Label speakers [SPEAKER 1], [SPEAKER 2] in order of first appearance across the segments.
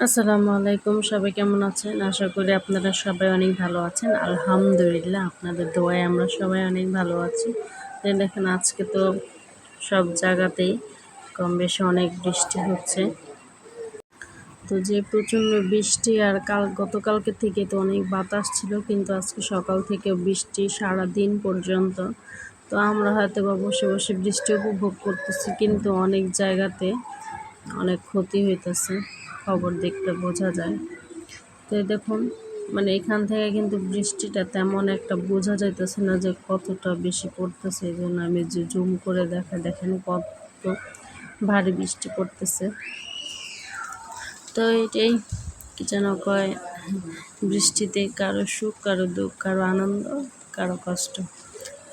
[SPEAKER 1] আসসালামু আলাইকুম। সবাই কেমন আছেন? আশা করি আপনারা সবাই অনেক ভালো আছেন। আলহামদুলিল্লাহ আপনাদের দোয়ায় আমরা সবাই অনেক ভালো আছি। দেখেন আজকে তো সব জায়গাতেই কম বেশি অনেক বৃষ্টি হচ্ছে। তো যে প্রচণ্ড বৃষ্টি আর গতকালকে থেকে তো অনেক বাতাস ছিল, কিন্তু আজকে সকাল থেকে বৃষ্টি সারাদিন পর্যন্ত। তো আমরা হয়তো বা বসে বসে বৃষ্টি উপভোগ করতেছি, কিন্তু অনেক জায়গাতে অনেক ক্ষতি হইতেছে, খবর দেখলে বোঝা যায়। তো দেখুন, এখান থেকে কিন্তু বৃষ্টিটা তেমন একটা বোঝা যাইতেছে না যে কতটা বেশি পড়তেছে। এই জন্য আমি যে জুম করে দেখেন কত ভারী বৃষ্টি পড়তেছে। তো এটাই কি যেন কয়, বৃষ্টিতে কারো সুখ, কারো দুঃখ, কারো আনন্দ, কারো কষ্ট।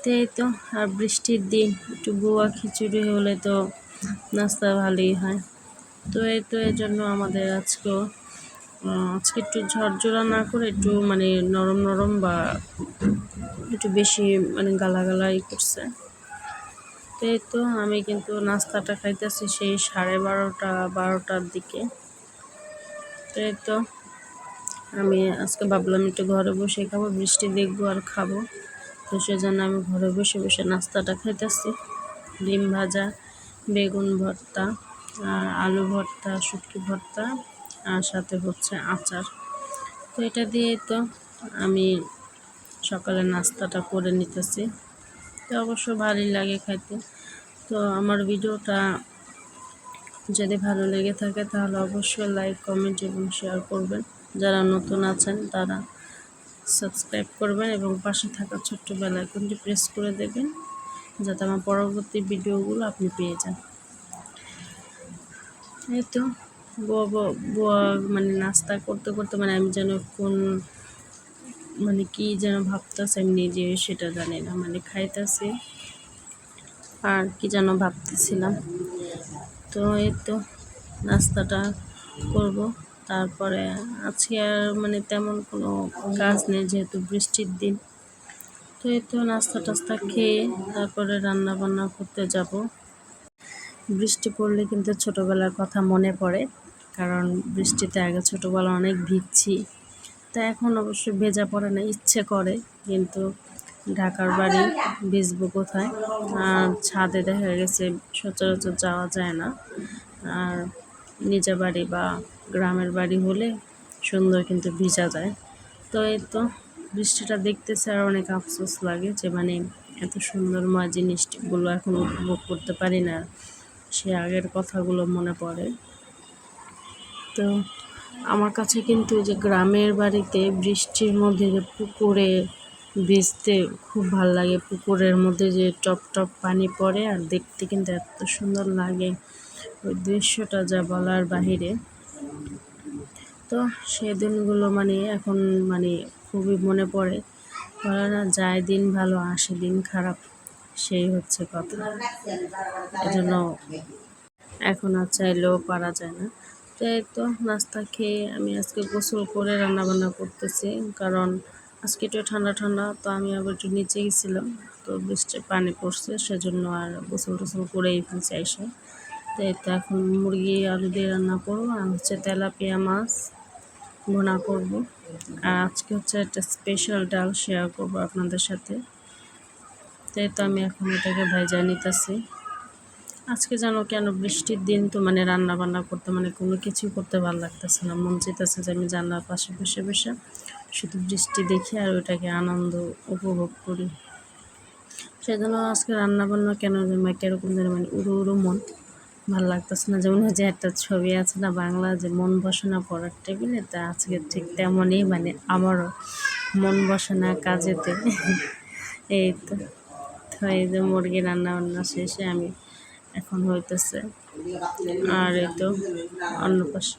[SPEAKER 1] তো এই তো, আর বৃষ্টির দিন একটু বুয়া খিচুড়ি হলে তো নাস্তা ভালোই হয়। তো এই তো, এই জন্য আমাদের আজকে একটু ঝরঝরা না করে একটু নরম নরম বা একটু বেশি গালাগালাই করছে। তো এই তো, আমি কিন্তু নাস্তাটা খাইতেছি সেই 12:30-12টার দিকে। তো এই তো, আমি আজকে ভাবলাম একটু ঘরে বসে খাবো, বৃষ্টি দেখবো আর খাবো। তো সেজন্য আমি ঘরে বসে বসে নাস্তাটা খাইতেছি। ডিম ভাজা, বেগুন ভর্তা, আর আলু ভর্তা, শুটকি ভর্তা, আর সাথে হচ্ছে আচার। তো এটা দিয়ে তো আমি সকালে নাস্তাটা করে নিতেছি। তো অবশ্য ভালোই লাগে খাইতে। তো আমার ভিডিওটা যদি ভালো লেগে থাকে তাহলে অবশ্যই লাইক, কমেন্ট এবং শেয়ার করবেন। যারা নতুন আছেন তারা সাবস্ক্রাইব করবেন এবং পাশে থাকা ছোট্ট বেল আইকনটি প্রেস করে দেবেন, যাতে আমার পরবর্তী ভিডিওগুলো আপনি পেয়ে যান। এই তো, বুয়া নাস্তা করতে করতে আমি যেন কি যেন ভাবতেছি, আমি নিজে সেটা জানি না। খাইতেছি আর কি যেন ভাবতেছিলাম। তো এই তো, নাস্তাটা করব। তারপরে আজকে আর তেমন কোনো কাজ নেই, যেহেতু বৃষ্টির দিন। তো এই তো, নাস্তা টাস্তা খেয়ে তারপরে রান্না বান্না করতে যাব। বৃষ্টি পড়লে কিন্তু ছোটোবেলার কথা মনে পড়ে, কারণ বৃষ্টিতে আগে ছোটোবেলা অনেক ভিজছি। তা এখন অবশ্য ভেজা পড়ে না, ইচ্ছে করে, কিন্তু ঢাকার বাড়ি, ভিজবো কোথায়? আর ছাদে দেখা গেছে সচরাচর যাওয়া যায় না। আর নিজের বাড়ি বা গ্রামের বাড়ি হলে সুন্দর কিন্তু ভিজা যায়। তো এই তো, বৃষ্টিটা দেখতেছে আর অনেক আফসোস লাগে যে এত সুন্দরময় জিনিসগুলো এখন উপভোগ করতে পারি না। সে আগের কথাগুলো মনে পড়ে। তো আমার কাছে কিন্তু যে গ্রামের বাড়িতে বৃষ্টির মধ্যে যে পুকুরে ভিজতে খুব ভাল লাগে। পুকুরের মধ্যে যে টপ টপ পানি পড়ে আর দেখতে কিন্তু এত সুন্দর লাগে, ওই দৃশ্যটা যা বলার বাহিরে। তো সেই দিনগুলো এখন খুবই মনে পড়ে। বলে না, যায় দিন ভালো আসে দিন খারাপ, সেই হচ্ছে কথা। এজন্য এখন আর চাইলেও পারা যায় না। তো এই তো, নাস্তা খেয়ে আমি আজকে গোসল করে রান্নাবান্না করতেছি, কারণ আজকে একটু ঠান্ডা ঠান্ডা। তো আমি আবার একটু নিচে গেছিলাম, তো বৃষ্টির পানি পড়ছে, সেজন্য আর গোসল টোসল করেই ফেলছি এসে। তো এই তো, এখন মুরগি আলু দিয়ে রান্না করবো, আর হচ্ছে তেলাপিয়া মাছ ভুনা করব। আর আজকে হচ্ছে একটা স্পেশাল ডাল শেয়ার করবো আপনাদের সাথে। তো এই তো, আমি এখন এটাকে ভাইজা নিতেছি। আজকে যেন কেন বৃষ্টির দিন তো রান্না বান্না করতে কোনো কিছুই করতে ভালো লাগতেছে না। মন চাইতেছে যে আমি জানলার পাশে বসে বসে শুধু বৃষ্টি দেখি আর ওইটাকে আনন্দ উপভোগ করি। সেজন্য আজকে রান্না বান্না কেন কিরকম যেন উড়ো উড়ো মন, ভালো লাগতেছে না। যেমন যে একটা ছবি আছে না বাংলা, যে মন বসে না পড়ার টেবিলে, তা আজকে ঠিক তেমনই আমারও মন বসে না কাজেতে। এই তো, এই যে মুরগি রান্না বান্না শেষে আমি এখন হইতেছে, আর এই তো অন্য পাশে।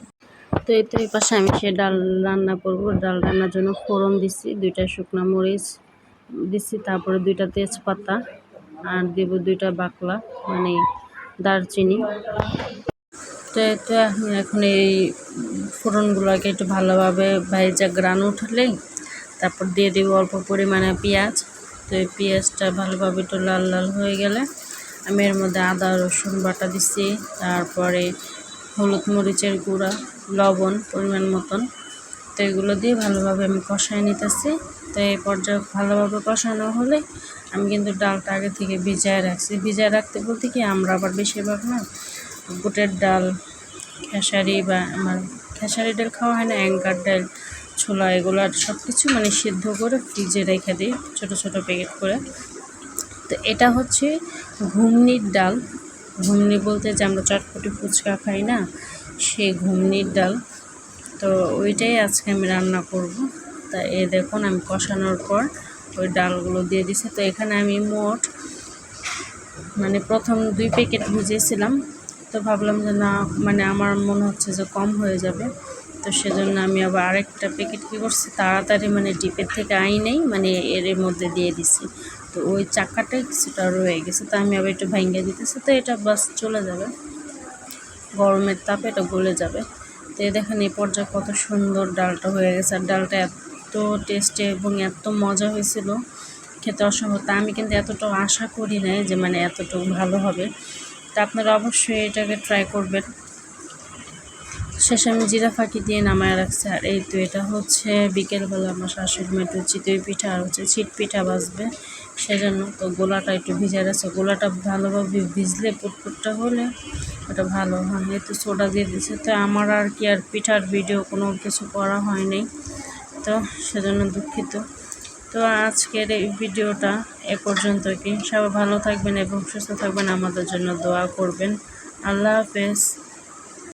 [SPEAKER 1] তো এই তো, এই পাশে আমি সে ডাল রান্না করব। ডাল রান্নার জন্য ফোড়ন দিছি, 2টা শুকনো মরিচ দিছি, তারপরে 2টা তেজপাতা, আর দেব 2টা বাকলা দারচিনি। তো এই তো, এখন এই ফোড়নগুলোকে একটু ভালোভাবে ভাইজা গ্রান উঠালেই তারপর দিয়ে দেবো অল্প পরিমাণে পেঁয়াজ। তো এই পেঁয়াজটা ভালোভাবে একটু লাল লাল হয়ে গেলে আমি এর মধ্যে আদা রসুন বাটা দিচ্ছি, তারপরে হলুদ মরিচের গুঁড়া, লবণ পরিমাণ মতন। তো এগুলো দিয়ে ভালোভাবে আমি কষায় নিতেছি। তো এই পর্যায়ে ভালোভাবে কষানো হলে আমি কিন্তু ডালটা আগে থেকে ভিজায় রাখছি। ভিজায় রাখতে বলতে কি আমরা আবার বেশিরভাগ না বুটের ডাল, খেসারি বা আমার খেসারি ডাল খাওয়া হয় না, অ্যাঙ্কার ডাল, ছোলা, এগুলো সব কিছু মানে সিদ্ধ করে ফ্রিজে রেখে দিই ছোটো ছোটো প্যাকেট করে। তো এটা হচ্ছে ঘুমনির ডাল। ঘুমনি বলতে যে আমরা চটপটি ফুচকা খাই না, সেই ঘুমনির ডাল। তো ওইটাই আজকে আমি রান্না করব। তা দেখুন আমি কষানোর পর ওই ডালগুলো দিয়ে দিছি। তো এখানে আমি মোট মানে প্রথম 2 প্যাকেট ভিজিয়েছিলাম। তো ভাবলাম যে না, মানে আমার মনে হচ্ছে যে কম হয়ে যাবে। তো সেজন্য আমি আবার আরেকটা প্যাকেট কী করছি, তাড়াতাড়ি মানে ডিপের থেকে আইনেই মানে এর মধ্যে দিয়ে দিছি। তো ওই চাকাটাই কিছুটা রয়ে গেছে, তো আমি আবার একটু ভাঙিয়ে দিতেছি। তো এটা বাস চলে যাবে, গরমের তাপে এটা গলে যাবে। তো দেখেন এই পর্যায়ে কত সুন্দর ডালটা হয়ে গেছে। আর ডালটা এত টেস্টি এবং এত মজা হয়েছিল, খেতে অসম্ভব। তা আমি কিন্তু এতটাও আশা করি নাই যে মানে এতটুকু ভালো হবে। তা আপনারা অবশ্যই এটাকে ট্রাই করবেন। শেষে আমি জিরা ফাঁকি দিয়ে নামায় রাখছি। আর এই তো এটা হচ্ছে বিকেলবেলা আমার শাশুড়ি মা একটু চিতই পিঠা আর হচ্ছে ছিট পিঠা ভাজবে, সেজন্য তো গোলাটা একটু ভিজে রাখছে। গোলাটা ভালোভাবে ভিজলে পুটপুটটা হলে ওটা ভালো হয়। একটু সোডা দিয়ে দিচ্ছে। তো আমার আর কি আর পিঠার ভিডিও কোনো কিছু করা হয়নি, তো সেজন্য দুঃখিত। তো আজকের এই ভিডিওটা এ পর্যন্ত কি। সবাই ভালো থাকবেন এবং সুস্থ থাকবেন, আমাদের জন্য দোয়া করবেন। আল্লাহ হাফেজ।